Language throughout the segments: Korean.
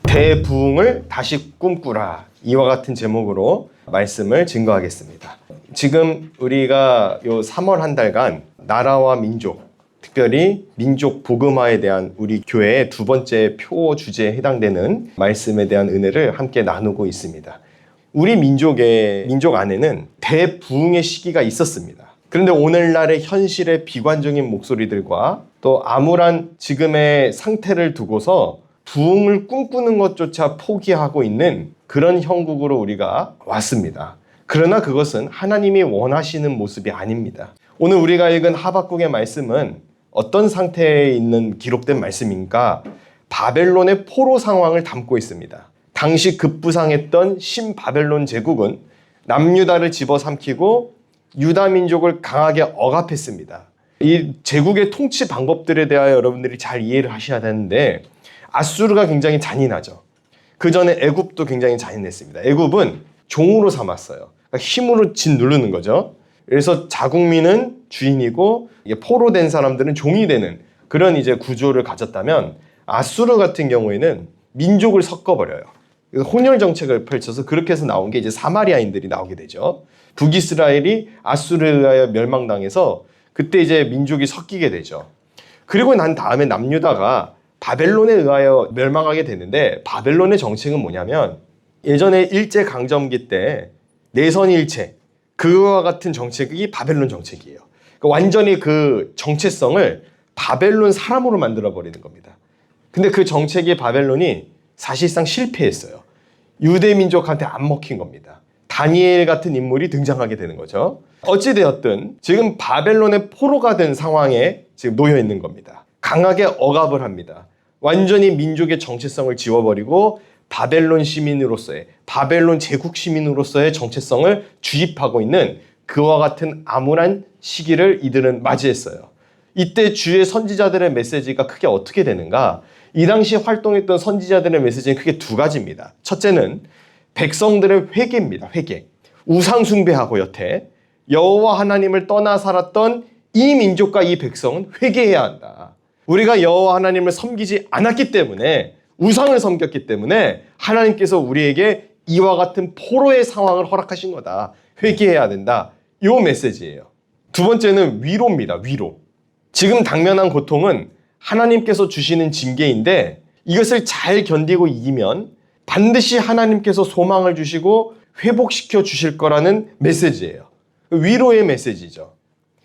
대부흥을 다시 꿈꾸라. 이와 같은 제목으로 말씀을 증거하겠습니다. 지금 우리가 요 3월 한 달간 나라와 민족, 특별히 민족 복음화에 대한 우리 교회의 두 번째 표 주제에 해당되는 말씀에 대한 은혜를 함께 나누고 있습니다. 우리 민족 안에는 대부흥의 시기가 있었습니다. 그런데 오늘날의 현실의 비관적인 목소리들과 또 암울한 지금의 상태를 두고서 부흥을 꿈꾸는 것조차 포기하고 있는 그런 형국으로 우리가 왔습니다. 그러나 그것은 하나님이 원하시는 모습이 아닙니다. 오늘 우리가 읽은 하박국의 말씀은 어떤 상태에 있는 기록된 말씀인가? 바벨론의 포로 상황을 담고 있습니다. 당시 급부상했던 신바벨론 제국은 남유다를 집어삼키고 유다 민족을 강하게 억압했습니다. 이 제국의 통치 방법들에 대하여 여러분들이 잘 이해를 하셔야 되는데 아수르가 굉장히 잔인하죠. 그 전에 애굽도 굉장히 잔인했습니다. 애굽은 종으로 삼았어요. 그러니까 힘으로 짓누르는 거죠. 그래서 자국민은 주인이고 포로된 사람들은 종이 되는 그런 이제 구조를 가졌다면 아수르 같은 경우에는 민족을 섞어버려요. 혼혈 정책을 펼쳐서 그렇게 해서 나온 게 이제 사마리아인들이 나오게 되죠. 북이스라엘이 아수르에 의하여 멸망당해서 그때 이제 민족이 섞이게 되죠. 그리고 난 다음에 남유다가 바벨론에 의하여 멸망하게 되는데 바벨론의 정책은 뭐냐면 예전에 일제강점기 때 내선일체 그와 같은 정책이 바벨론 정책이에요. 그러니까 완전히 그 정체성을 바벨론 사람으로 만들어버리는 겁니다. 근데 그 정책이 바벨론이 사실상 실패했어요. 유대 민족한테 안 먹힌 겁니다. 다니엘 같은 인물이 등장하게 되는 거죠. 어찌되었든 지금 바벨론의 포로가 된 상황에 지금 놓여 있는 겁니다. 강하게 억압을 합니다. 완전히 민족의 정체성을 지워버리고 바벨론 시민으로서의 바벨론 제국 시민으로서의 정체성을 주입하고 있는 그와 같은 암울한 시기를 이들은 맞이했어요. 이때 주의 선지자들의 메시지가 크게 어떻게 되는가? 이 당시 활동했던 선지자들의 메시지는 크게 두 가지입니다. 첫째는 백성들의 회개입니다. 회개. 우상 숭배하고 여태 여호와 하나님을 떠나 살았던 이 민족과 이 백성은 회개해야 한다. 우리가 여호와 하나님을 섬기지 않았기 때문에 우상을 섬겼기 때문에 하나님께서 우리에게 이와 같은 포로의 상황을 허락하신 거다. 회개해야 된다. 이 메시지예요. 두 번째는 위로입니다. 위로. 지금 당면한 고통은 하나님께서 주시는 징계인데 이것을 잘 견디고 이기면 반드시 하나님께서 소망을 주시고 회복시켜 주실 거라는 메시지예요. 위로의 메시지죠.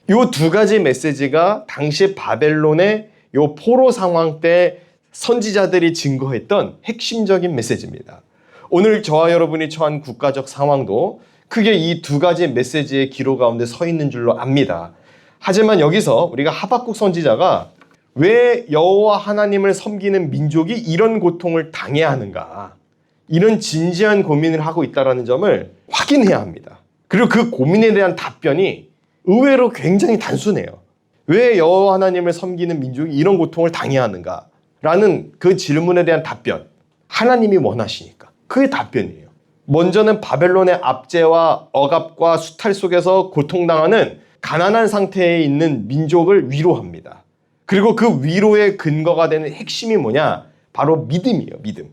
이 두 가지 메시지가 당시 바벨론의 이 포로 상황 때 선지자들이 증거했던 핵심적인 메시지입니다. 오늘 저와 여러분이 처한 국가적 상황도 크게 이 두 가지 메시지의 기로 가운데 서 있는 줄로 압니다. 하지만 여기서 우리가 하박국 선지자가 왜 여호와 하나님을 섬기는 민족이 이런 고통을 당해야 하는가? 이런 진지한 고민을 하고 있다는 점을 확인해야 합니다. 그리고 그 고민에 대한 답변이 의외로 굉장히 단순해요. 왜 여호와 하나님을 섬기는 민족이 이런 고통을 당해야 하는가? 라는 그 질문에 대한 답변. 하나님이 원하시니까. 그게 답변이에요. 먼저는 바벨론의 압제와 억압과 수탈 속에서 고통당하는 가난한 상태에 있는 민족을 위로합니다. 그리고 그 위로의 근거가 되는 핵심이 뭐냐? 바로 믿음이에요. 믿음.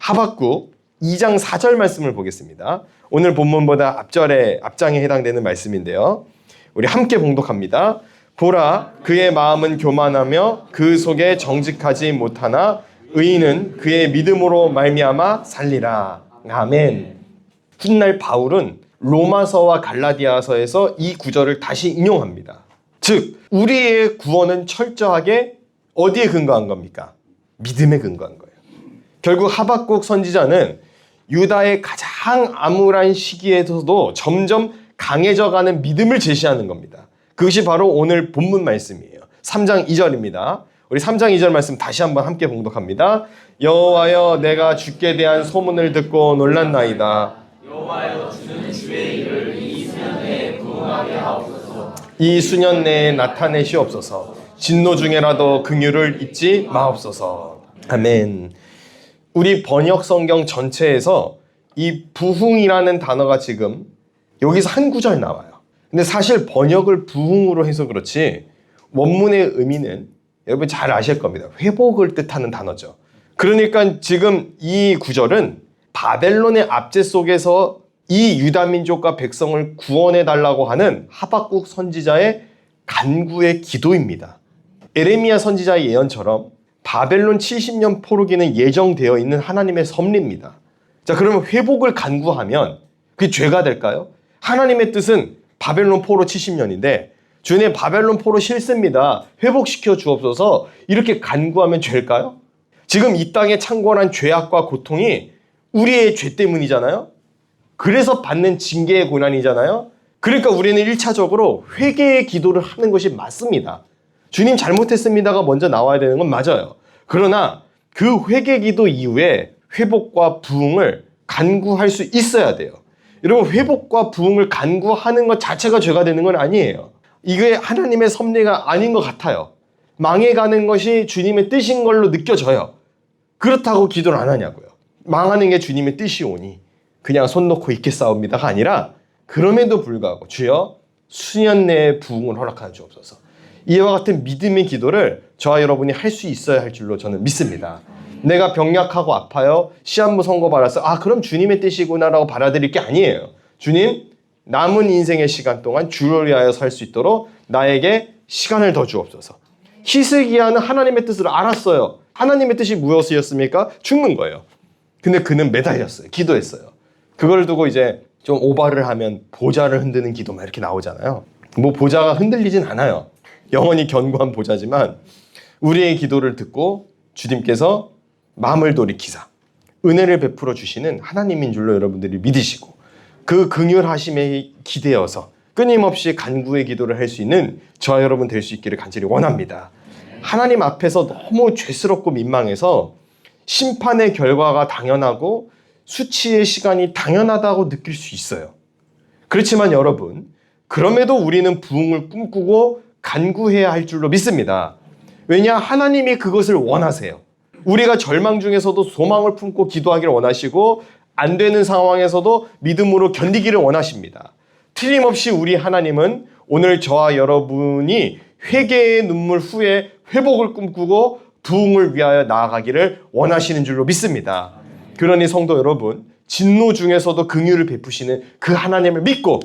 하박국 2장 4절 말씀을 보겠습니다. 오늘 본문보다 앞장에 해당되는 말씀인데요. 우리 함께 봉독합니다. 보라, 그의 마음은 교만하며 그 속에 정직하지 못하나 의인은 그의 믿음으로 말미암아 살리라. 아멘. 훗날 바울은 로마서와 갈라디아서에서 이 구절을 다시 인용합니다. 즉, 우리의 구원은 철저하게 어디에 근거한 겁니까? 믿음에 근거한 거예요. 결국 하박국 선지자는 유다의 가장 암울한 시기에서도 점점 강해져가는 믿음을 제시하는 겁니다. 그것이 바로 오늘 본문 말씀이에요. 3장 2절입니다. 우리 3장 2절 말씀 다시 한번 함께 봉독합니다. 여호와여, 내가 주께 대한 소문을 듣고 놀랐나이다. 여호와여, 주는 주의 일을 이 수년 내에 부응하게 하옵소서. 이 수년 내에 나타내시옵소서. 진노 중에라도 긍휼을 잊지 마옵소서. 아멘. 우리 번역 성경 전체에서 이 부흥이라는 단어가 지금 여기서 한 구절 나와요. 근데 사실 번역을 부흥으로 해서 그렇지 원문의 의미는 여러분 잘 아실 겁니다. 회복을 뜻하는 단어죠. 그러니까 지금 이 구절은 바벨론의 압제 속에서 이 유다 민족과 백성을 구원해 달라고 하는 하박국 선지자의 간구의 기도입니다. 에레미야 선지자의 예언처럼 바벨론 70년 포로기는 예정되어 있는 하나님의 섭리입니다. 자, 그러면 회복을 간구하면 그게 죄가 될까요? 하나님의 뜻은 바벨론 포로 70년인데 주님 바벨론 포로 싫습니다. 회복시켜 주옵소서 이렇게 간구하면 죄일까요? 지금 이 땅에 창궐한 죄악과 고통이 우리의 죄 때문이잖아요. 그래서 받는 징계의 고난이잖아요. 그러니까 우리는 1차적으로 회개의 기도를 하는 것이 맞습니다. 주님 잘못했습니다가 먼저 나와야 되는 건 맞아요. 그러나 그 회개 기도 이후에 회복과 부흥을 간구할 수 있어야 돼요. 여러분 회복과 부흥을 간구하는 것 자체가 죄가 되는 건 아니에요. 이게 하나님의 섭리가 아닌 것 같아요. 망해가는 것이 주님의 뜻인 걸로 느껴져요. 그렇다고 기도를 안 하냐고요. 망하는 게 주님의 뜻이오니 그냥 손 놓고 있겠사옵니다가 아니라 그럼에도 불구하고 주여 수년 내에 부흥을 허락하여 주옵소서. 이와 같은 믿음의 기도를 저와 여러분이 할 수 있어야 할 줄로 저는 믿습니다. 내가 병약하고 아파요. 시한부 선고 받았어. 그럼 주님의 뜻이구나라고 받아들일 게 아니에요. 주님, 남은 인생의 시간 동안 주를 위하여 살 수 있도록 나에게 시간을 더 주옵소서. 히스기야는 하나님의 뜻을 알았어요. 하나님의 뜻이 무엇이었습니까? 죽는 거예요. 근데 그는 매달렸어요. 기도했어요. 그걸 두고 이제 좀 오바를 하면 보좌를 흔드는 기도 막 이렇게 나오잖아요. 뭐 보좌가 흔들리진 않아요. 영원히 견고한 보좌지만 우리의 기도를 듣고 주님께서 마음을 돌이키사 은혜를 베풀어 주시는 하나님인 줄로 여러분들이 믿으시고 그 긍휼하심에 기대어서 끊임없이 간구의 기도를 할 수 있는 저와 여러분 될 수 있기를 간절히 원합니다. 하나님 앞에서 너무 죄스럽고 민망해서 심판의 결과가 당연하고 수치의 시간이 당연하다고 느낄 수 있어요. 그렇지만 여러분, 그럼에도 우리는 부흥을 꿈꾸고 간구해야 할 줄로 믿습니다. 왜냐? 하나님이 그것을 원하세요. 우리가 절망 중에서도 소망을 품고 기도하기를 원하시고 안 되는 상황에서도 믿음으로 견디기를 원하십니다. 틀림없이 우리 하나님은 오늘 저와 여러분이 회개의 눈물 후에 회복을 꿈꾸고 부흥을 위하여 나아가기를 원하시는 줄로 믿습니다. 그러니 성도 여러분, 진노 중에서도 긍휼을 베푸시는 그 하나님을 믿고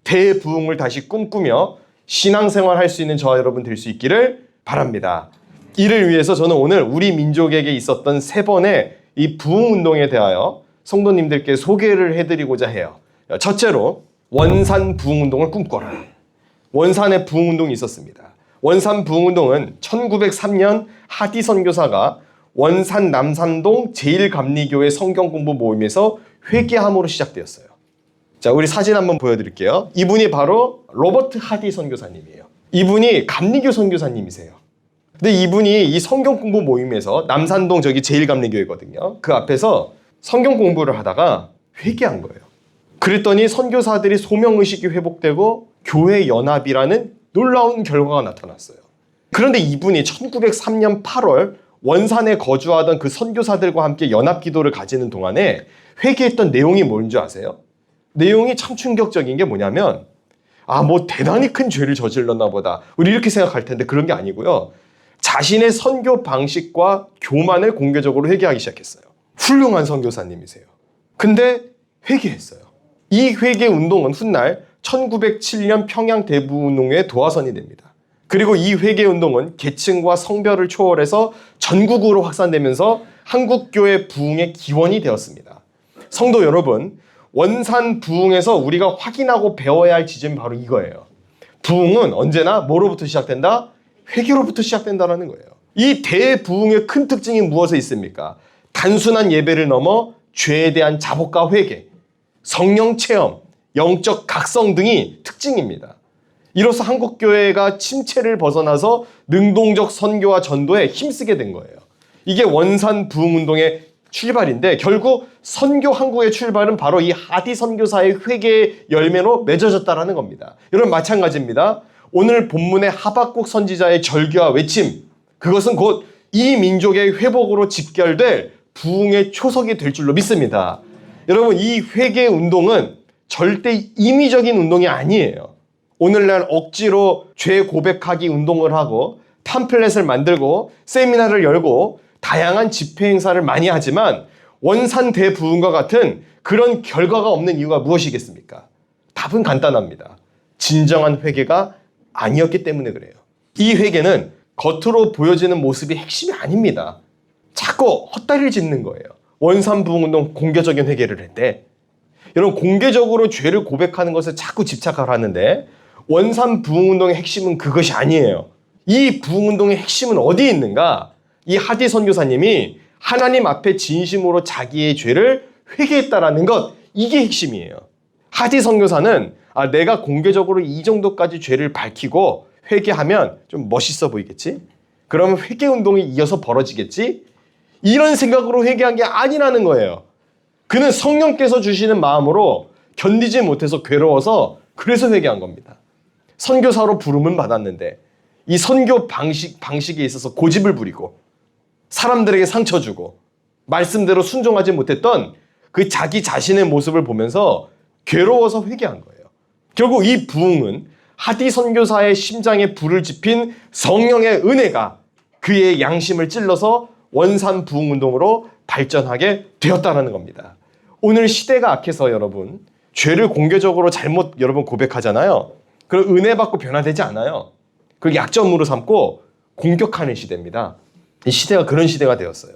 대부흥을 다시 꿈꾸며 신앙생활 할 수 있는 저와 여러분 될 수 있기를 바랍니다. 이를 위해서 저는 오늘 우리 민족에게 있었던 3번의 이 부흥운동에 대하여 성도님들께 소개를 해드리고자 해요. 첫째로 원산 부흥운동을 꿈꿔라. 원산의 부흥운동이 있었습니다. 원산 부흥운동은 1903년 하디 선교사가 원산 남산동 제1감리교회 성경공부 모임에서 회개함으로 시작되었어요. 자, 우리 사진 한번 보여드릴게요. 이분이 바로 로버트 하디 선교사님이에요. 이분이 감리교 선교사님이세요. 근데 이분이 이 성경공부 모임에서 남산동 저기 제1감리교회거든요. 그 앞에서 성경 공부를 하다가 회개한 거예요. 그랬더니 선교사들이 소명의식이 회복되고 교회 연합이라는 놀라운 결과가 나타났어요. 그런데 이분이 1903년 8월 원산에 거주하던 그 선교사들과 함께 연합기도를 가지는 동안에 회개했던 내용이 뭔지 아세요? 내용이 참 충격적인 게 뭐냐면 뭐 대단히 큰 죄를 저질렀나 보다. 우리 이렇게 생각할 텐데 그런 게 아니고요. 자신의 선교 방식과 교만을 공개적으로 회개하기 시작했어요. 훌륭한 선교사님이세요. 근데 회개했어요. 이 회개 운동은 훗날 1907년 평양 대부운동의 도화선이 됩니다. 그리고 이 회개 운동은 계층과 성별을 초월해서 전국으로 확산되면서 한국교회 부흥의 기원이 되었습니다. 성도 여러분, 원산 부흥에서 우리가 확인하고 배워야 할 지점이 바로 이거예요. 부흥은 언제나 뭐로부터 시작된다? 회개로부터 시작된다는 거예요. 이 대부흥의 큰 특징이 무엇에 있습니까? 단순한 예배를 넘어 죄에 대한 자복과 회개, 성령 체험, 영적 각성 등이 특징입니다. 이로써 한국교회가 침체를 벗어나서 능동적 선교와 전도에 힘쓰게 된 거예요. 이게 원산 부흥운동의 출발인데 결국 선교 한국의 출발은 바로 이 하디 선교사의 회개의 열매로 맺어졌다는 겁니다. 여러분 마찬가지입니다. 오늘 본문의 하박국 선지자의 절규와 외침, 그것은 곧 이 민족의 회복으로 직결될 부흥의 초석이 될 줄로 믿습니다. 여러분 이 회개 운동은 절대 임의적인 운동이 아니에요. 오늘날 억지로 죄 고백하기 운동을 하고 팜플렛을 만들고 세미나를 열고 다양한 집회 행사를 많이 하지만 원산대부흥과 같은 그런 결과가 없는 이유가 무엇이겠습니까? 답은 간단합니다. 진정한 회개가 아니었기 때문에 그래요. 이 회개는 겉으로 보여지는 모습이 핵심이 아닙니다. 자꾸 헛다리를 짚는 거예요. 원산부흥운동 공개적인 회개를 했대. 여러분, 공개적으로 죄를 고백하는 것에 자꾸 집착을 하는데 원산부흥운동의 핵심은 그것이 아니에요. 이 부흥운동의 핵심은 어디에 있는가? 이 하디 선교사님이 하나님 앞에 진심으로 자기의 죄를 회개했다라는 것, 이게 핵심이에요. 하디 선교사는 내가 공개적으로 이 정도까지 죄를 밝히고 회개하면 좀 멋있어 보이겠지? 그러면 회개운동이 이어서 벌어지겠지? 이런 생각으로 회개한 게 아니라는 거예요. 그는 성령께서 주시는 마음으로 견디지 못해서 괴로워서 그래서 회개한 겁니다. 선교사로 부름은 받았는데 이 선교 방식에 있어서 고집을 부리고 사람들에게 상처 주고 말씀대로 순종하지 못했던 그 자기 자신의 모습을 보면서 괴로워서 회개한 거예요. 결국 이 부흥은 하디 선교사의 심장에 불을 지핀 성령의 은혜가 그의 양심을 찔러서 원산 부흥운동으로 발전하게 되었다는 겁니다. 오늘 시대가 악해서 여러분, 죄를 공개적으로 잘못 여러분 고백하잖아요. 그럼 은혜 받고 변화되지 않아요. 그걸 약점으로 삼고 공격하는 시대입니다. 이 시대가 그런 시대가 되었어요.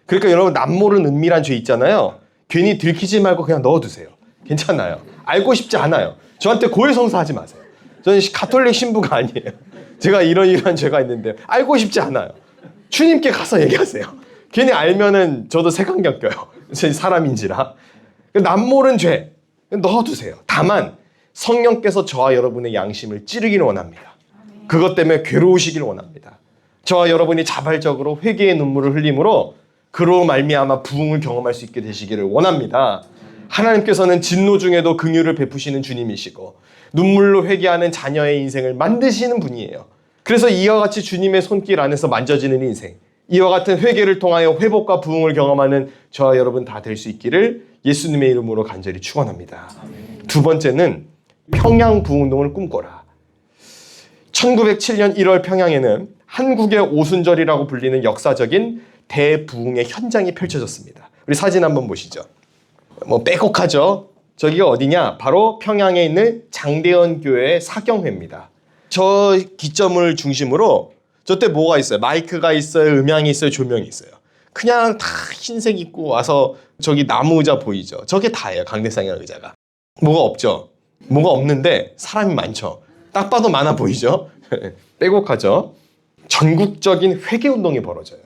그러니까 여러분, 남모른 은밀한 죄 있잖아요. 괜히 들키지 말고 그냥 넣어두세요. 괜찮아요. 알고 싶지 않아요. 저한테 고해성사하지 마세요. 저는 가톨릭 신부가 아니에요. 제가 이런 죄가 있는데 알고 싶지 않아요. 주님께 가서 얘기하세요. 괜히 알면은 저도 색안경 껴요. 제 사람인지라. 남모른 죄 넣어두세요. 다만 성령께서 저와 여러분의 양심을 찌르기를 원합니다. 그것 때문에 괴로우시길 원합니다. 저와 여러분이 자발적으로 회개의 눈물을 흘림으로 그로 말미암아 부흥을 경험할 수 있게 되시기를 원합니다. 하나님께서는 진노 중에도 긍휼을 베푸시는 주님이시고 눈물로 회개하는 자녀의 인생을 만드시는 분이에요. 그래서 이와 같이 주님의 손길 안에서 만져지는 인생, 이와 같은 회개를 통하여 회복과 부흥을 경험하는 저와 여러분 다 될 수 있기를 예수님의 이름으로 간절히 축원합니다. 두 번째는 평양 부흥운동을 꿈꿔라. 1907년 1월 평양에는 한국의 오순절이라고 불리는 역사적인 대부흥의 현장이 펼쳐졌습니다. 우리 사진 한번 보시죠. 빼곡하죠? 저기가 어디냐? 바로 평양에 있는 장대현 교회의 사경회입니다. 저 기점을 중심으로 저때 뭐가 있어요? 마이크가 있어요, 음향이 있어요, 조명이 있어요. 그냥 다 흰색 입고 와서 저기 나무 의자 보이죠? 저게 다예요, 강대상이라는 의자가. 뭐가 없죠? 뭐가 없는데 사람이 많죠? 딱 봐도 많아 보이죠? 빼곡하죠? 전국적인 회개운동이 벌어져요.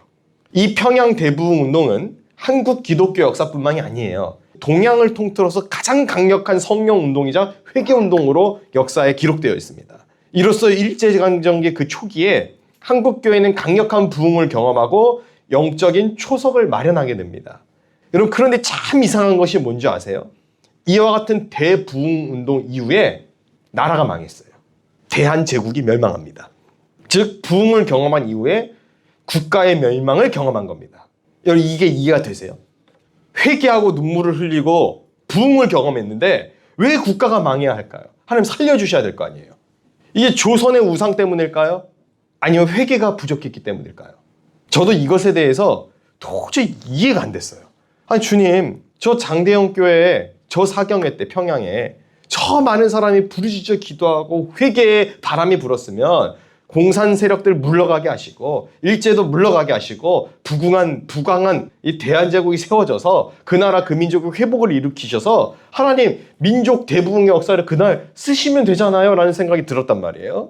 이 평양 대부흥운동은 한국 기독교 역사뿐만이 아니에요. 동양을 통틀어서 가장 강력한 성령운동이자 회개운동으로 역사에 기록되어 있습니다. 이로써 일제강점기 그 초기에 한국교회는 강력한 부흥을 경험하고 영적인 초석을 마련하게 됩니다. 여러분, 그런데 참 이상한 것이 뭔지 아세요? 이와 같은 대부흥운동 이후에 나라가 망했어요. 대한제국이 멸망합니다. 즉 부흥을 경험한 이후에 국가의 멸망을 경험한 겁니다. 여러분, 이게 이해가 되세요? 회개하고 눈물을 흘리고 부흥을 경험했는데 왜 국가가 망해야 할까요? 하나님 살려주셔야 될 거 아니에요. 이게 조선의 우상 때문일까요? 아니면 회개가 부족했기 때문일까요? 저도 이것에 대해서 도저히 이해가 안 됐어요. 아니 주님, 저 장대영 교회에 저 사경회 때 평양에 저 많은 사람이 부르짖어 기도하고 회개의 바람이 불었으면 공산 세력들 물러가게 하시고 일제도 물러가게 하시고 부강한 이 대한제국이 세워져서 그 나라 그 민족의 회복을 일으키셔서 하나님 민족 대부흥의 역사를 그날 쓰시면 되잖아요 라는 생각이 들었단 말이에요.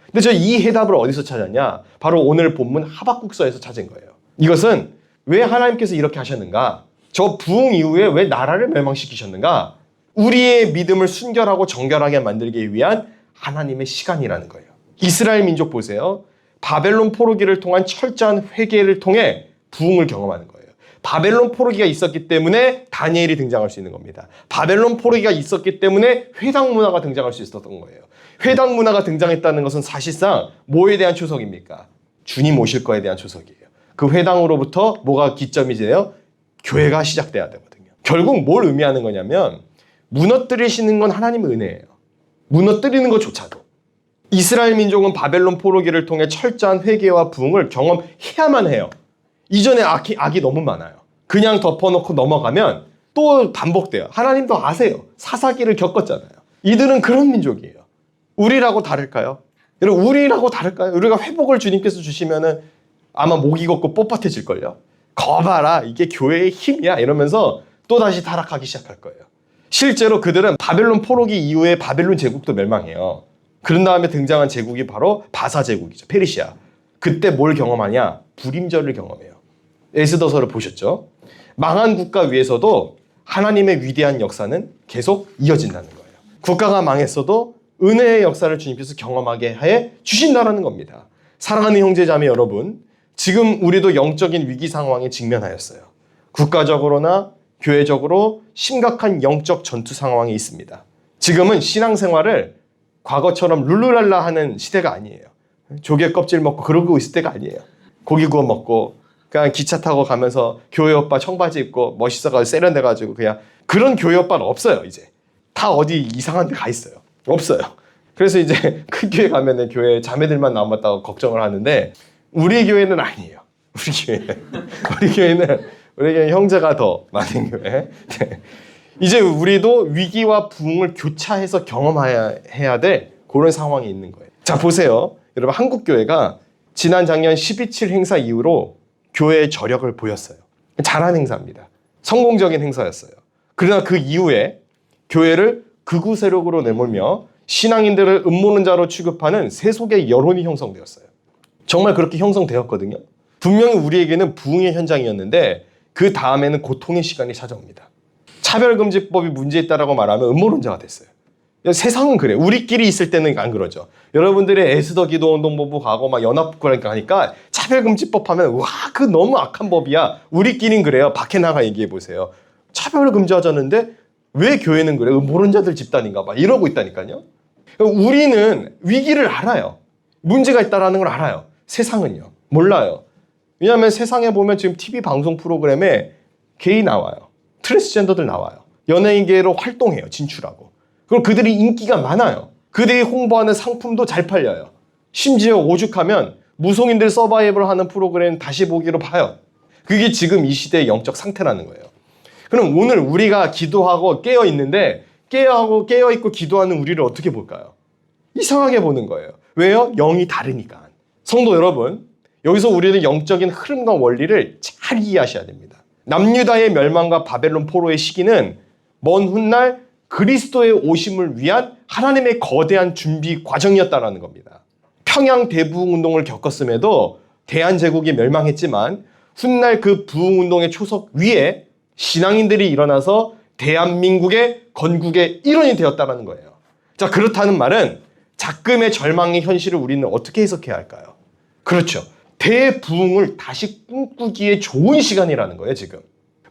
근데 저 이 해답을 어디서 찾았냐? 바로 오늘 본문 하박국서에서 찾은 거예요. 이것은 왜 하나님께서 이렇게 하셨는가? 저 부흥 이후에 왜 나라를 멸망시키셨는가? 우리의 믿음을 순결하고 정결하게 만들기 위한 하나님의 시간이라는 거예요. 이스라엘 민족 보세요. 바벨론 포로기를 통한 철저한 회개를 통해 부흥을 경험하는 거예요. 바벨론 포로기가 있었기 때문에 다니엘이 등장할 수 있는 겁니다. 바벨론 포로기가 있었기 때문에 회당 문화가 등장할 수 있었던 거예요. 회당 문화가 등장했다는 것은 사실상 뭐에 대한 초석입니까? 주님 오실 거에 대한 초석이에요. 그 회당으로부터 뭐가 기점이 돼요? 교회가 시작돼야 되거든요. 결국 뭘 의미하는 거냐면 무너뜨리시는 건 하나님의 은혜예요. 무너뜨리는 것조차도. 이스라엘 민족은 바벨론 포로기를 통해 철저한 회개와 부흥을 경험해야만 해요. 이전에 악이 너무 많아요. 그냥 덮어놓고 넘어가면 또 반복돼요. 하나님도 아세요. 사사기를 겪었잖아요. 이들은 그런 민족이에요. 우리라고 다를까요? 여러분, 우리라고 다를까요? 우리가 회복을 주님께서 주시면은 아마 목이 걷고 뻣뻣해질걸요. 거봐라, 이게 교회의 힘이야 이러면서 또다시 타락하기 시작할 거예요. 실제로 그들은 바벨론 포로기 이후에 바벨론 제국도 멸망해요. 그런 다음에 등장한 제국이 바로 바사 제국이죠. 페르시아. 그때 뭘 경험하냐? 불임절을 경험해요. 에스더서를 보셨죠? 망한 국가 위에서도 하나님의 위대한 역사는 계속 이어진다는 거예요. 국가가 망했어도 은혜의 역사를 주님께서 경험하게 해 주신다는 겁니다. 사랑하는 형제자매 여러분, 지금 우리도 영적인 위기 상황에 직면하였어요. 국가적으로나 교회적으로 심각한 영적 전투 상황에 있습니다. 지금은 신앙생활을 과거처럼 룰루랄라 하는 시대가 아니에요. 조개 껍질 먹고 그러고 있을 때가 아니에요. 고기 구워 먹고 그냥 기차 타고 가면서 교회 오빠 청바지 입고 멋있어가지고 세련돼가지고 그냥 그런 교회 오빠는 없어요. 이제 다 어디 이상한 데 가 있어요. 없어요. 그래서 이제 큰 교회 가면은 교회 자매들만 남았다고 걱정을 하는데 우리 교회는 아니에요. 우리 교회는 형제가 더 많은 교회. 네. 이제 우리도 위기와 부흥을 교차해서 경험해야 될 그런 상황이 있는 거예요. 자, 보세요. 여러분, 한국 교회가 지난 작년 12.7 행사 이후로 교회의 저력을 보였어요. 잘한 행사입니다. 성공적인 행사였어요. 그러나 그 이후에 교회를 극우 세력으로 내몰며 신앙인들을 음모론자로 취급하는 세속의 여론이 형성되었어요. 정말 그렇게 형성되었거든요. 분명히 우리에게는 부흥의 현장이었는데 그 다음에는 고통의 시간이 찾아옵니다. 차별금지법이 문제있다라고 말하면 음모론자가 됐어요. 세상은 그래. 우리끼리 있을 때는 안 그러죠. 여러분들의 에스더 기도운동본부 가고 막 연합국가니까 하니까 차별금지법 하면 와, 그 너무 악한 법이야. 우리끼리는 그래요. 밖에 나가 얘기해 보세요. 차별을 금지하자는데 왜 교회는 그래? 음모론자들 집단인가 봐. 이러고 있다니까요. 우리는 위기를 알아요. 문제가 있다는 걸 알아요. 세상은요. 몰라요. 왜냐하면 세상에 보면 지금 TV 방송 프로그램에 게이 나와요. 트랜스젠더들 나와요. 연예인계로 활동해요. 진출하고. 그리고 그들이 인기가 많아요. 그들이 홍보하는 상품도 잘 팔려요. 심지어 오죽하면 무속인들 서바이벌 하는 프로그램 다시 보기로 봐요. 그게 지금 이 시대의 영적 상태라는 거예요. 그럼 오늘 우리가 기도하고 깨어있는데 깨어있고 기도하는 우리를 어떻게 볼까요? 이상하게 보는 거예요. 왜요? 영이 다르니까. 성도 여러분, 여기서 우리는 영적인 흐름과 원리를 잘 이해하셔야 됩니다. 남유다의 멸망과 바벨론 포로의 시기는 먼 훗날 그리스도의 오심을 위한 하나님의 거대한 준비 과정이었다는 겁니다. 평양 대부흥운동을 겪었음에도 대한제국이 멸망했지만 훗날 그 부흥운동의 초석 위에 신앙인들이 일어나서 대한민국의 건국의 일원이 되었다는 거예요. 자, 그렇다는 말은 작금의 절망의 현실을 우리는 어떻게 해석해야 할까요? 그렇죠. 대부흥을 다시 꿈꾸기에 좋은 시간이라는 거예요, 지금.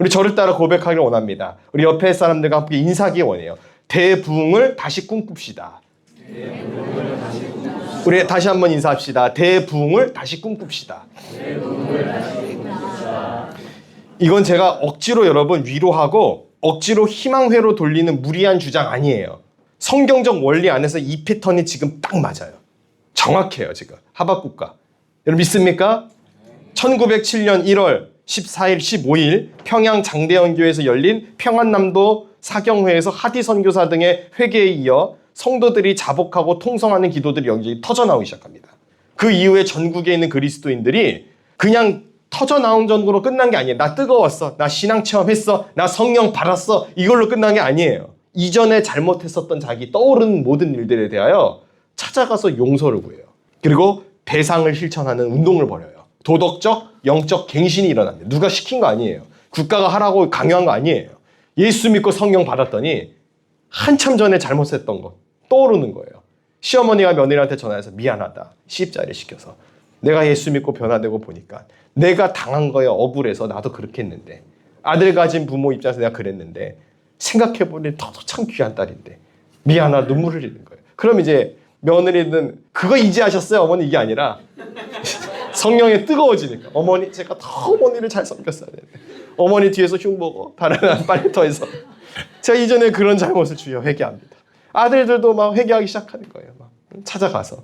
우리 저를 따라 고백하기를 원합니다. 우리 옆에 사람들과 함께 인사하기 원해요. 대부흥을 다시 꿈꿉시다. 우리 다시 한번 인사합시다. 대부흥을 다시 꿈꿉시다. 이건 제가 억지로 여러분 위로하고 억지로 희망회로 돌리는 무리한 주장 아니에요. 성경적 원리 안에서 이 패턴이 지금 딱 맞아요. 정확해요, 지금. 하박국과. 여러분 믿습니까? 1907년 1월 14일, 15일 평양 장대원교회에서 열린 평안남도 사경회에서 하디 선교사 등의 회개에 이어 성도들이 자복하고 통성하는 기도들이 여기저기 터져나오기 시작합니다. 그 이후에 전국에 있는 그리스도인들이 그냥 터져나온 정도로 끝난 게 아니에요. 나 뜨거웠어. 나 신앙 체험했어. 나 성령 받았어. 이걸로 끝난 게 아니에요. 이전에 잘못했었던 자기 떠오르는 모든 일들에 대하여 찾아가서 용서를 구해요. 그리고 배상을 실천하는 운동을 벌여요. 도덕적, 영적 갱신이 일어납니다. 누가 시킨 거 아니에요. 국가가 하라고 강요한 거 아니에요. 예수 믿고 성령 받았더니 한참 전에 잘못했던 거 떠오르는 거예요. 시어머니가 며느리한테 전화해서 미안하다. 시집살이 시켜서. 내가 예수 믿고 변화되고 보니까 내가 당한 거에 억울해서 나도 그렇게 했는데 아들 가진 부모 입장에서 내가 그랬는데 생각해보니 너도 참 귀한 딸인데 미안하다 눈물 흘리는 거예요. 그럼 이제 며느리는 그거 이제 하셨어요? 어머니 이게 아니라 성령에 뜨거워지니까 어머니 제가 더 어머니를 잘 섬겼어야 되는데 어머니 뒤에서 흉보고 다른 빨리 더해서 제가 이전에 그런 잘못을 주여 회개합니다. 아들들도 막 회개하기 시작하는 거예요. 막 찾아가서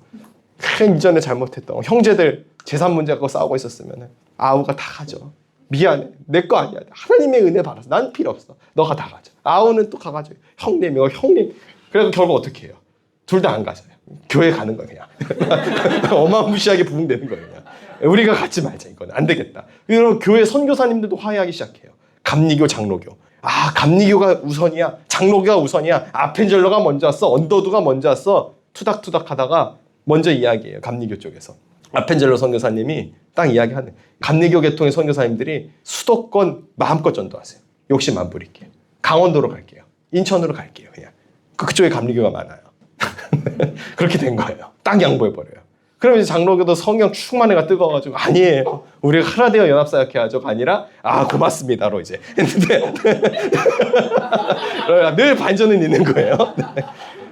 이전에 잘못했던 형제들 재산 문제 갖고 싸우고 있었으면 아우가 다 가져. 미안해. 내 거 아니야. 하나님의 은혜 받았어. 난 필요 없어. 너가 다 가져. 아우는 또 가가지고 형님이고 형님. 그래서 결국 어떻게 해요? 둘 다 안 가져요. 교회 가는 거야 그냥. 어마무시하게 부흥되는 거예요 그냥. 우리가 갖지 말자 이거는 안 되겠다. 그리고 교회 선교사님들도 화해하기 시작해요. 감리교, 장로교. 아 감리교가 우선이야. 장로교가 우선이야. 아펜젤러가 먼저 왔어. 언더두가 먼저 왔어. 투닥투닥 하다가 먼저 이야기해요. 감리교 쪽에서. 아펜젤러 선교사님이 딱 이야기하는 감리교 계통의 선교사님들이 수도권 마음껏 전도하세요. 욕심 안 부릴게요. 강원도로 갈게요. 인천으로 갈게요. 그냥 그쪽에 감리교가 많아요. 그렇게 된 거예요. 딱 양보해버려요. 그럼 이제 장로교도 성령 충만해가 뜨거워가지고 아니에요. 우리가 하나 되어 연합사역해야죠가 아니라 아 고맙습니다로 이제 했는데 늘 반전은 있는 거예요.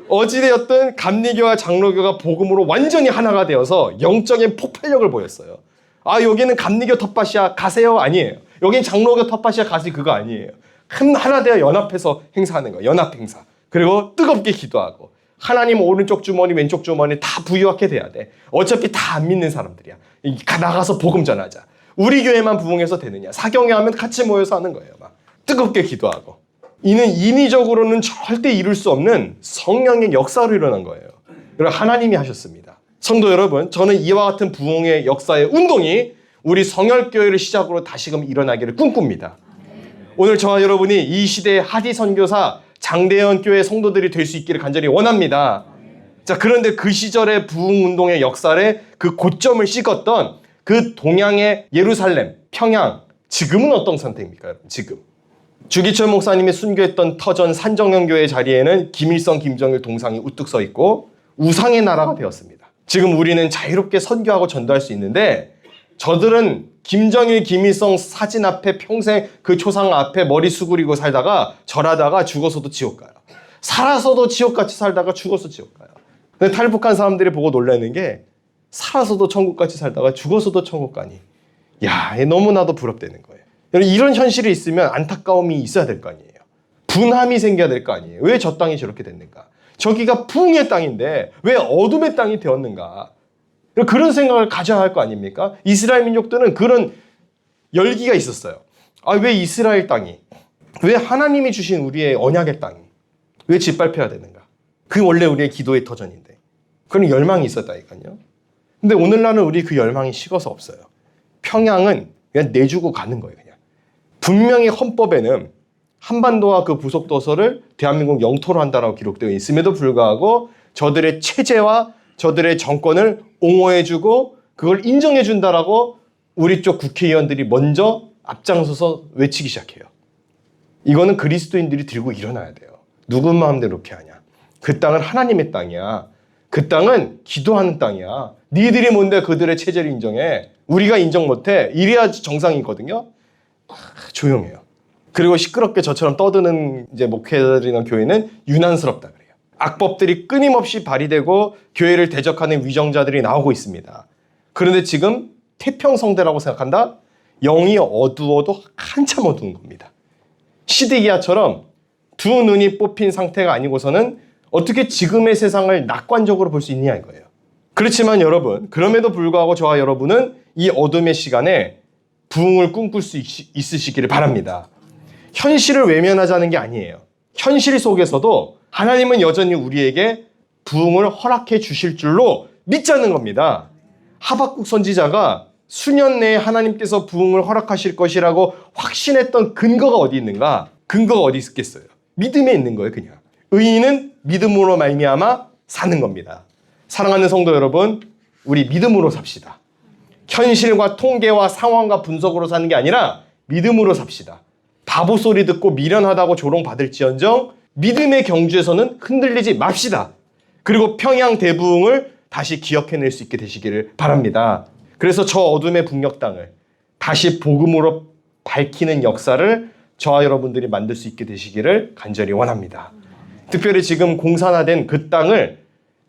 어찌되었든 감리교와 장로교가 복음으로 완전히 하나가 되어서 영적인 폭발력을 보였어요. 아 여기는 감리교 텃밭이야 가세요 아니에요. 여기는 장로교 텃밭이야 가세요 그거 아니에요. 하나 되어 연합해서 행사하는 거예요. 연합 행사. 그리고 뜨겁게 기도하고 하나님 오른쪽 주머니 왼쪽 주머니 다 부유하게 돼야 돼. 어차피 다 안 믿는 사람들이야. 나가서 복음 전하자. 우리 교회만 부흥해서 되느냐. 사경회 하면 같이 모여서 하는 거예요. 막 뜨겁게 기도하고. 이는 인위적으로는 절대 이룰 수 없는 성령의 역사로 일어난 거예요. 그리고 하나님이 하셨습니다. 성도 여러분, 저는 이와 같은 부흥의 역사의 운동이 우리 성혈교회를 시작으로 다시금 일어나기를 꿈꿉니다. 오늘 저와 여러분이 이 시대의 하디 선교사 장대현 교회 성도들이 될 수 있기를 간절히 원합니다. 자, 그런데 그 시절의 부흥운동의 역사에 그 고점을 찍었던 그 동양의 예루살렘, 평양, 지금은 어떤 상태입니까? 여러분? 지금. 주기철 목사님이 순교했던 터전 산정형교회 자리에는 김일성, 김정일 동상이 우뚝 서 있고 우상의 나라가 되었습니다. 지금 우리는 자유롭게 선교하고 전도할 수 있는데 저들은 김정일, 김일성 사진 앞에 평생 그 초상 앞에 머리 수그리고 살다가 절하다가 죽어서도 지옥 가요. 살아서도 지옥같이 살다가 죽어서 지옥 가요. 근데 탈북한 사람들이 보고 놀라는 게 살아서도 천국같이 살다가 죽어서도 천국 가니. 야, 너무나도 부럽다는 거예요. 이런 현실이 있으면 안타까움이 있어야 될 거 아니에요. 분함이 생겨야 될 거 아니에요. 왜 저 땅이 저렇게 됐는가? 저기가 부흥의 땅인데 왜 어둠의 땅이 되었는가? 그런 생각을 가져야 할 거 아닙니까? 이스라엘 민족들은 그런 열기가 있었어요. 아, 왜 이스라엘 땅이? 왜 하나님이 주신 우리의 언약의 땅이? 왜 짓밟혀야 되는가? 그게 원래 우리의 기도의 터전인데. 그런 열망이 있었다니까요. 근데 오늘날은 우리 그 열망이 식어서 없어요. 평양은 그냥 내주고 가는 거예요. 그냥. 분명히 헌법에는 한반도와 그 부속도서를 대한민국 영토로 한다라고 기록되어 있음에도 불구하고 저들의 체제와 저들의 정권을 옹호해주고 그걸 인정해준다라고 우리 쪽 국회의원들이 먼저 앞장서서 외치기 시작해요. 이거는 그리스도인들이 들고 일어나야 돼요. 누구 마음대로 그렇게 하냐. 그 땅은 하나님의 땅이야. 그 땅은 기도하는 땅이야. 니들이 뭔데 그들의 체제를 인정해. 우리가 인정 못해. 이래야 정상이거든요. 조용해요. 그리고 시끄럽게 저처럼 떠드는 이제 목회자들이나 교회는 유난스럽다 그래요. 악법들이 끊임없이 발휘되고 교회를 대적하는 위정자들이 나오고 있습니다. 그런데 지금 태평성대라고 생각한다? 영이 어두워도 한참 어두운 겁니다. 시드기야처럼 두 눈이 뽑힌 상태가 아니고서는 어떻게 지금의 세상을 낙관적으로 볼 수 있냐 이거예요. 그렇지만 여러분, 그럼에도 불구하고 저와 여러분은 이 어둠의 시간에 부흥을 꿈꿀 수 있으시기를 바랍니다. 현실을 외면하자는 게 아니에요. 현실 속에서도 하나님은 여전히 우리에게 부흥을 허락해 주실 줄로 믿자는 겁니다. 하박국 선지자가 수년 내에 하나님께서 부흥을 허락하실 것이라고 확신했던 근거가 어디 있는가? 근거가 어디 있겠어요? 믿음에 있는 거예요, 그냥. 의인은 믿음으로 말미암아 사는 겁니다. 사랑하는 성도 여러분, 우리 믿음으로 삽시다. 현실과 통계와 상황과 분석으로 사는 게 아니라 믿음으로 삽시다. 바보 소리 듣고 미련하다고 조롱받을지언정 믿음의 경주에서는 흔들리지 맙시다. 그리고 평양 대부흥을 다시 기억해낼 수 있게 되시기를 바랍니다. 그래서 저 어둠의 북녘 땅을 다시 복음으로 밝히는 역사를 저와 여러분들이 만들 수 있게 되시기를 간절히 원합니다. 특별히 지금 공산화된 그 땅을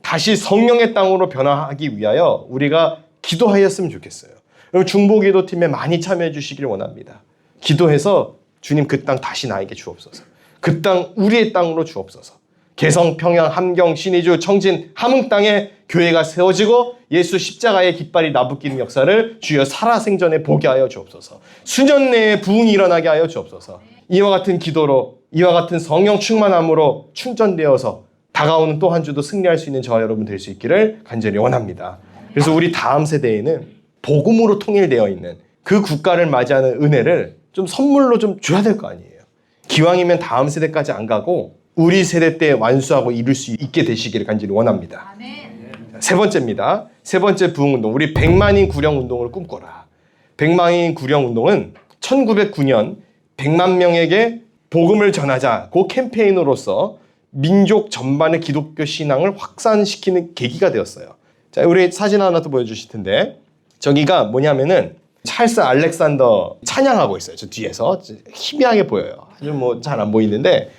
다시 성령의 땅으로 변화하기 위하여 우리가 기도하였으면 좋겠어요. 여러분 중보기도팀에 많이 참여해 주시길 원합니다. 기도해서 주님 그 땅 다시 나에게 주옵소서. 그 땅 우리의 땅으로 주옵소서. 개성, 평양, 함경, 신의주, 청진, 함흥 땅에 교회가 세워지고 예수 십자가의 깃발이 나부끼는 역사를 주여 살아생전에 보게 하여 주옵소서. 수년 내에 부흥이 일어나게 하여 주옵소서. 이와 같은 기도로, 이와 같은 성령 충만함으로 충전되어서 다가오는 또 한 주도 승리할 수 있는 저와 여러분 될 수 있기를 간절히 원합니다. 그래서 우리 다음 세대에는 복음으로 통일되어 있는 그 국가를 맞이하는 은혜를 좀 선물로 좀 줘야 될 거 아니에요. 기왕이면 다음 세대까지 안 가고 우리 세대 때 완수하고 이룰 수 있게 되시기를 간절히 원합니다. 세 번째입니다. 세 번째 부흥운동. 우리 100만인 구령운동을 꿈꿔라. 100만인 구령운동은 1909년 100만 명에게 복음을 전하자 그 캠페인으로서 민족 전반의 기독교 신앙을 확산시키는 계기가 되었어요. 자, 우리 사진 하나 더 보여주실 텐데 저기가 뭐냐면은 찰스 알렉산더 찬양하고 있어요. 저 뒤에서 희미하게 보여요. 아주 뭐 잘 안 보이는데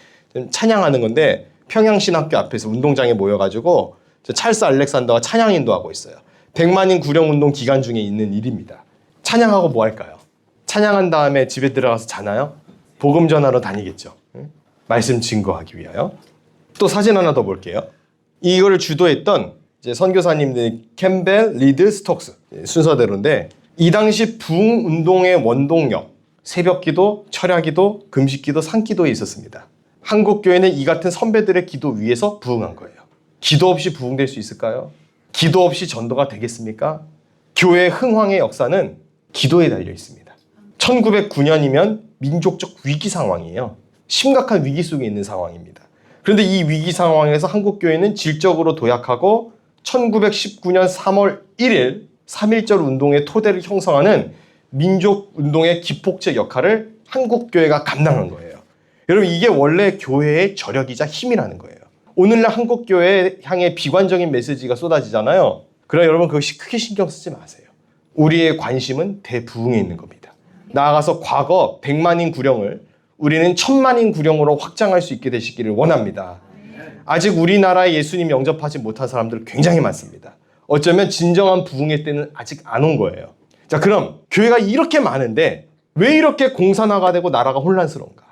찬양하는 건데 평양신학교 앞에서 운동장에 모여가지고 찰스 알렉산더가 찬양 인도하고 있어요. 100만인 구령운동 기간 중에 있는 일입니다. 찬양하고 뭐 할까요? 찬양한 다음에 집에 들어가서 자나요? 복음 전하러 다니겠죠. 말씀 증거하기 위하여. 또 사진 하나 더 볼게요. 이거를 주도했던 이제 선교사님들 캠벨, 리드, 스톡스 순서대로인데 이 당시 부흥운동의 원동력 새벽기도, 철야기도, 금식기도, 산기도에 있었습니다. 한국교회는 이 같은 선배들의 기도 위에서 부흥한 거예요. 기도 없이 부흥될 수 있을까요? 기도 없이 전도가 되겠습니까? 교회 흥황의 역사는 기도에 달려 있습니다. 1909년이면 민족적 위기 상황이에요. 심각한 위기 속에 있는 상황입니다. 그런데 이 위기 상황에서 한국교회는 질적으로 도약하고 1919년 3월 1일 3.1절 운동의 토대를 형성하는 민족운동의 기폭제 역할을 한국교회가 감당한 거예요. 여러분 이게 원래 교회의 저력이자 힘이라는 거예요. 오늘날 한국교회 향해 비관적인 메시지가 쏟아지잖아요. 그러나 여러분 그것이 크게 신경 쓰지 마세요. 우리의 관심은 대부흥에 있는 겁니다. 나아가서 과거 100만인 구령을 우리는 1000만인 구령으로 확장할 수 있게 되시기를 원합니다. 아직 우리나라에 예수님 영접하지 못한 사람들 굉장히 많습니다. 어쩌면 진정한 부흥의 때는 아직 안 온 거예요. 자, 그럼 교회가 이렇게 많은데 왜 이렇게 공산화가 되고 나라가 혼란스러운가?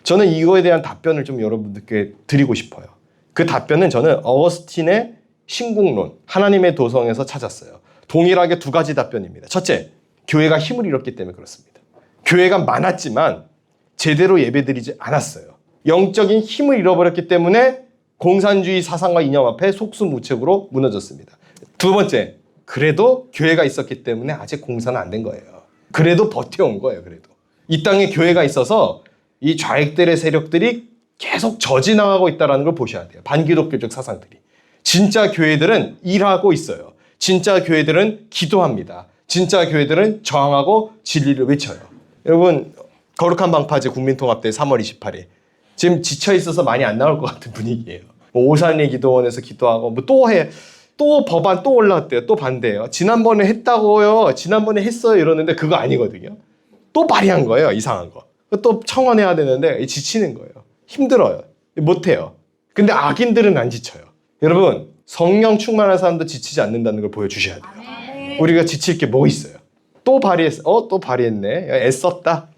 저는 이거에 대한 답변을 좀 여러분들께 드리고 싶어요. 그 답변은 저는 어거스틴의 신국론, 하나님의 도성에서 찾았어요. 동일하게 두 가지 답변입니다. 첫째, 교회가 힘을 잃었기 때문에 그렇습니다. 교회가 많았지만 제대로 예배드리지 않았어요. 영적인 힘을 잃어버렸기 때문에 공산주의 사상과 이념 앞에 속수무책으로 무너졌습니다. 두 번째, 그래도 교회가 있었기 때문에 아직 공산은 안 된 거예요. 그래도 버텨온 거예요. 그래도 이 땅에 교회가 있어서 이 좌익들의 세력들이 계속 저지나가고 있다는 걸 보셔야 돼요. 반기독교적 사상들이. 진짜 교회들은 일하고 있어요. 진짜 교회들은 기도합니다. 진짜 교회들은 저항하고 진리를 외쳐요. 여러분 거룩한 방파제 국민통합대 3월 28일 지금 지쳐있어서 많이 안 나올 것 같은 분위기예요. 뭐 오산리 기도원에서 기도하고 뭐 또 법안 또 올라왔대요. 또 반대해요. 지난번에 했다고요. 지난번에 했어요. 이러는데 그거 아니거든요. 또 발의한 거예요. 이상한 거. 또 청원해야 되는데 지치는 거예요. 힘들어요. 못해요. 근데 악인들은 안 지쳐요. 여러분 성령 충만한 사람도 지치지 않는다는 걸 보여주셔야 돼요. 우리가 지칠 게 뭐 있어요? 또 발의했어. 또 발의했네. 애썼다.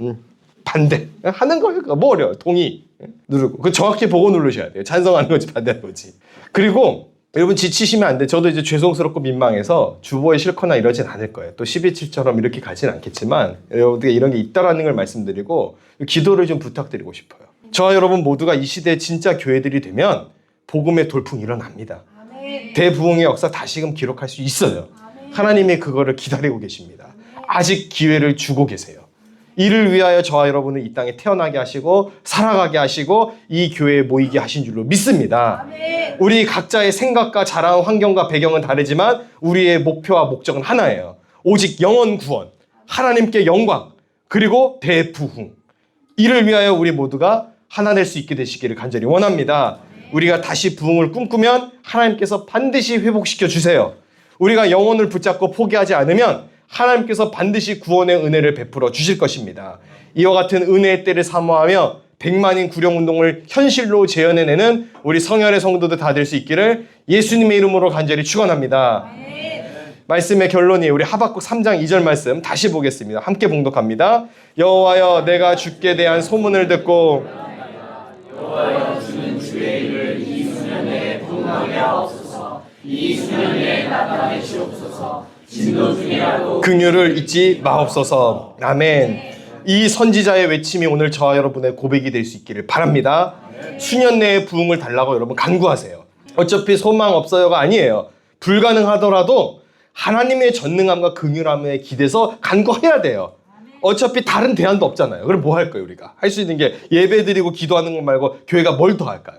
반대. 하는 거예요. 뭐 어려워요. 동의. 누르고. 그 정확히 보고 누르셔야 돼요. 찬성하는 거지 반대하는 거지. 그리고 여러분 지치시면 안 돼. 저도 이제 죄송스럽고 민망해서 주보에 싣거나 이러진 않을 거예요. 또 12.7처럼 이렇게 가진 않겠지만 여러분들께 이런 게 있다라는 걸 말씀드리고 기도를 좀 부탁드리고 싶어요. 저와 여러분 모두가 이 시대에 진짜 교회들이 되면 복음의 돌풍이 일어납니다. 대부흥의 역사 다시금 기록할 수 있어요. 하나님이 그거를 기다리고 계십니다. 아직 기회를 주고 계세요. 이를 위하여 저와 여러분을 이 땅에 태어나게 하시고 살아가게 하시고 이 교회에 모이게 하신 줄로 믿습니다. 우리 각자의 생각과 자라온 환경과 배경은 다르지만 우리의 목표와 목적은 하나예요. 오직 영혼 구원, 하나님께 영광, 그리고 대부흥. 이를 위하여 우리 모두가 하나 될 수 있게 되시기를 간절히 원합니다. 우리가 다시 부흥을 꿈꾸면 하나님께서 반드시 회복시켜 주세요. 우리가 영혼을 붙잡고 포기하지 않으면 하나님께서 반드시 구원의 은혜를 베풀어 주실 것입니다. 이와 같은 은혜의 때를 사모하며 100만인 구령운동을 현실로 재현해내는 우리 성혈의 성도들 다 될 수 있기를 예수님의 이름으로 간절히 축원합니다. 말씀의 결론이 우리 하박국 3장 2절 말씀 다시 보겠습니다. 함께 봉독합니다. 여호와여 내가 주께 대한 소문을 듣고 여호와여 주는 주의 일을 이 부흥하게 하옵소서. 이 수년에 나타내 주옵소서. 진도 중이라도 긍휼을 잊지 마옵소서. 아멘. 이 선지자의 외침이 오늘 저와 여러분의 고백이 될 수 있기를 바랍니다. 수년 내에 부흥을 달라고 여러분 간구하세요. 어차피 소망 없어요가 아니에요. 불가능하더라도 하나님의 전능함과 긍휼함에 기대서 간구해야 돼요. 어차피 다른 대안도 없잖아요. 그럼 뭐 할 거예요, 우리가? 할 수 있는 게 예배 드리고 기도하는 것 말고 교회가 뭘 더 할까요?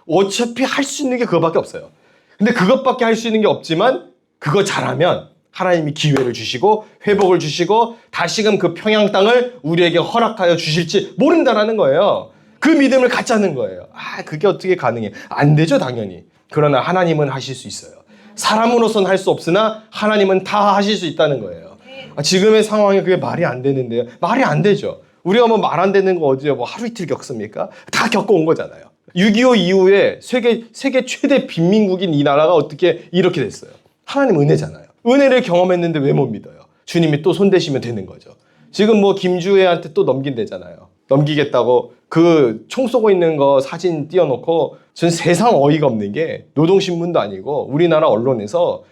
어차피 할 수 있는 게 그것밖에 없어요. 근데 그것밖에 할 수 있는 게 없지만 그거 잘하면 하나님이 기회를 주시고 회복을 주시고 다시금 그 평양 땅을 우리에게 허락하여 주실지 모른다라는 거예요. 그 믿음을 갖자는 거예요. 그게 어떻게 가능해? 안 되죠, 당연히. 그러나 하나님은 하실 수 있어요. 사람으로서는 할 수 없으나 하나님은 다 하실 수 있다는 거예요. 지금의 상황에 그게 말이 안 되는데요. 말이 안 되죠. 우리가 뭐 말 안 되는 거 어디에 뭐 하루 이틀 겪습니까? 다 겪어온 거잖아요. 6.25 이후에 세계 최대 빈민국인 이 나라가 어떻게 이렇게 됐어요? 하나님 은혜잖아요. 은혜를 경험했는데 왜 못 믿어요? 주님이 또 손대시면 되는 거죠. 지금 뭐 김주애한테 또 넘긴대잖아요. 넘기겠다고 그 총 쏘고 있는 거 사진 띄워놓고 전 세상 어이가 없는 게 노동신문도 아니고 우리나라 언론에서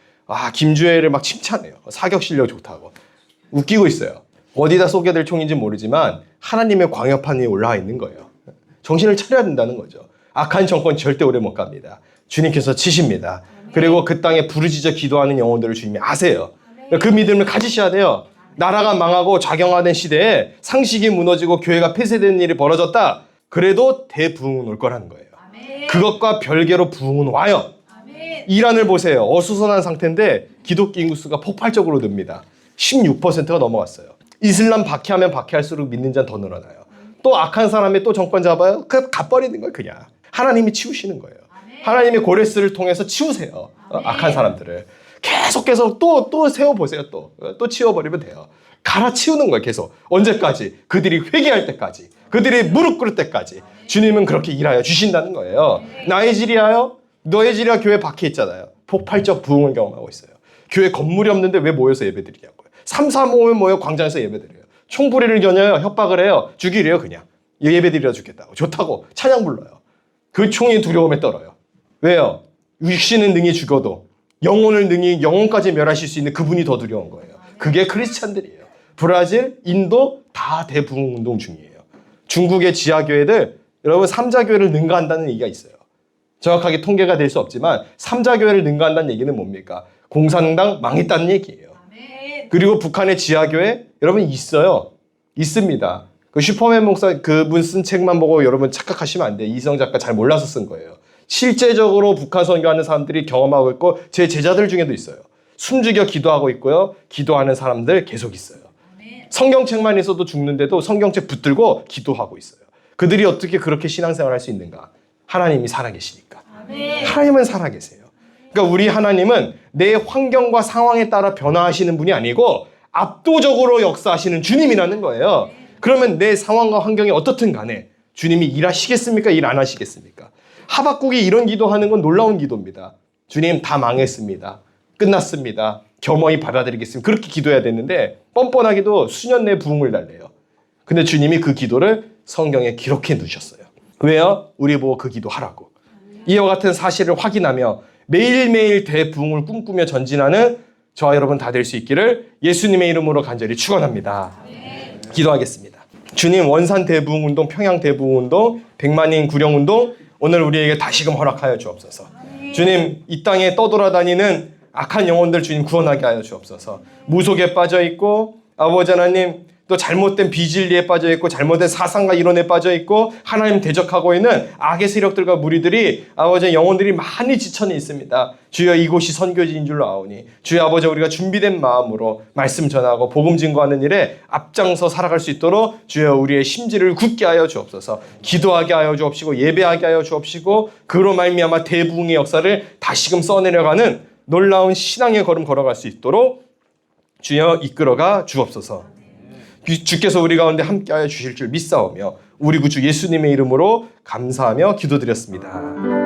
김주애를 막 칭찬해요. 사격 실력 좋다고. 웃기고 있어요. 어디다 쏘게 될 총인지 모르지만 하나님의 광야판 위에 올라와 있는 거예요. 정신을 차려야 된다는 거죠. 악한 정권 절대 오래 못 갑니다. 주님께서 치십니다. 그리고 그 땅에 부르짖어 기도하는 영혼들을 주님이 아세요. 그 믿음을 가지셔야 돼요. 나라가 망하고 좌경화된 시대에 상식이 무너지고 교회가 폐쇄되는 일이 벌어졌다. 그래도 대부흥은 올 거라는 거예요. 그것과 별개로 부흥은 와요. 이란을 보세요. 어수선한 상태인데 기독교 인구수가 폭발적으로 늡니다. 16%가 넘어갔어요. 이슬람 박해하면 박해할수록 믿는 자는 더 늘어나요. 또 악한 사람이 또 정권 잡아요? 가버리는 거예요, 그냥. 하나님이 치우시는 거예요. 하나님이 고레스를 통해서 치우세요. 악한 사람들을. 계속 또 세워보세요. 또 치워버리면 돼요. 갈아치우는 거예요, 계속. 언제까지? 그들이 회개할 때까지. 그들이 무릎 꿇을 때까지. 주님은 그렇게 일하여 주신다는 거예요. 나이지리아요? 너이지리아 교회 박해 있잖아요. 폭발적 부흥을 경험하고 있어요. 교회 건물이 없는데 왜 모여서 예배드리냐고요. 335면 모여 광장에서 예배드려요. 총부리를 겨녀요. 협박을 해요. 죽이래요, 그냥. 예배드리러 죽겠다고. 좋다고. 찬양 불러요. 그 총이 두려움에 떨어요. 왜요? 육신은 능히 죽어도 영혼을 능히 영혼까지 멸하실 수 있는 그분이 더 두려운 거예요. 그게 크리스찬들이에요. 브라질, 인도 다 대부흥 운동 중이에요. 중국의 지하교회들, 여러분 3자교회를 능가한다는 얘기가 있어요. 정확하게 통계가 될 수 없지만 3자교회를 능가한다는 얘기는 뭡니까? 공산당 망했다는 얘기예요. 그리고 북한의 지하교회 여러분 있어요. 있습니다. 그 슈퍼맨 목사 그분 쓴 책만 보고 여러분 착각하시면 안 돼요. 이성 작가 잘 몰라서 쓴 거예요. 실제적으로 북한 선교하는 사람들이 경험하고 있고 제 제자들 중에도 있어요. 숨죽여 기도하고 있고요. 기도하는 사람들 계속 있어요. 성경책만 있어도 죽는데도 성경책 붙들고 기도하고 있어요. 그들이 어떻게 그렇게 신앙생활 할 수 있는가? 하나님이 살아계시니까. 하나님은 살아계세요. 그러니까 우리 하나님은 내 환경과 상황에 따라 변화하시는 분이 아니고 압도적으로 역사하시는 주님이라는 거예요. 그러면 내 상황과 환경이 어떻든 간에 주님이 일하시겠습니까? 일 안 하시겠습니까? 하박국이 이런 기도하는 건 놀라운 기도입니다. 주님 다 망했습니다. 끝났습니다. 겸허히 받아들이겠습니다. 그렇게 기도해야 되는데 뻔뻔하게도 수년 내에 부흥을 달래요. 근데 주님이 그 기도를 성경에 기록해 두셨어요. 왜요? 우리 보고 그 기도하라고. 이와 같은 사실을 확인하며 매일매일 대부흥을 꿈꾸며 전진하는 저와 여러분 다 될 수 있기를 예수님의 이름으로 간절히 축원합니다. 기도하겠습니다. 주님 원산 대부흥 운동, 평양 대부흥 운동, 백만인 구령 운동 오늘 우리에게 다시금 허락하여 주옵소서. 주님 이 땅에 떠돌아다니는 악한 영혼들 주님 구원하게 하여 주옵소서. 무속에 빠져 있고 아버지 하나님 또 잘못된 비진리에 빠져 있고 잘못된 사상과 이론에 빠져 있고 하나님 대적하고 있는 악의 세력들과 무리들이 아버지 영혼들이 많이 지천에 있습니다. 주여 이곳이 선교지인 줄로 아오니 주여 아버지 우리가 준비된 마음으로 말씀 전하고 복음 증거하는 일에 앞장서 살아갈 수 있도록 주여 우리의 심지를 굳게 하여 주옵소서. 기도하게 하여 주옵시고 예배하게 하여 주옵시고 그로 말미암아 대부흥의 역사를 다시금 써내려가는 놀라운 신앙의 걸음 걸어갈 수 있도록 주여 이끌어가 주옵소서. 주께서 우리 가운데 함께하여 주실 줄 믿사오며 우리 구주 예수님의 이름으로 감사하며 기도드렸습니다.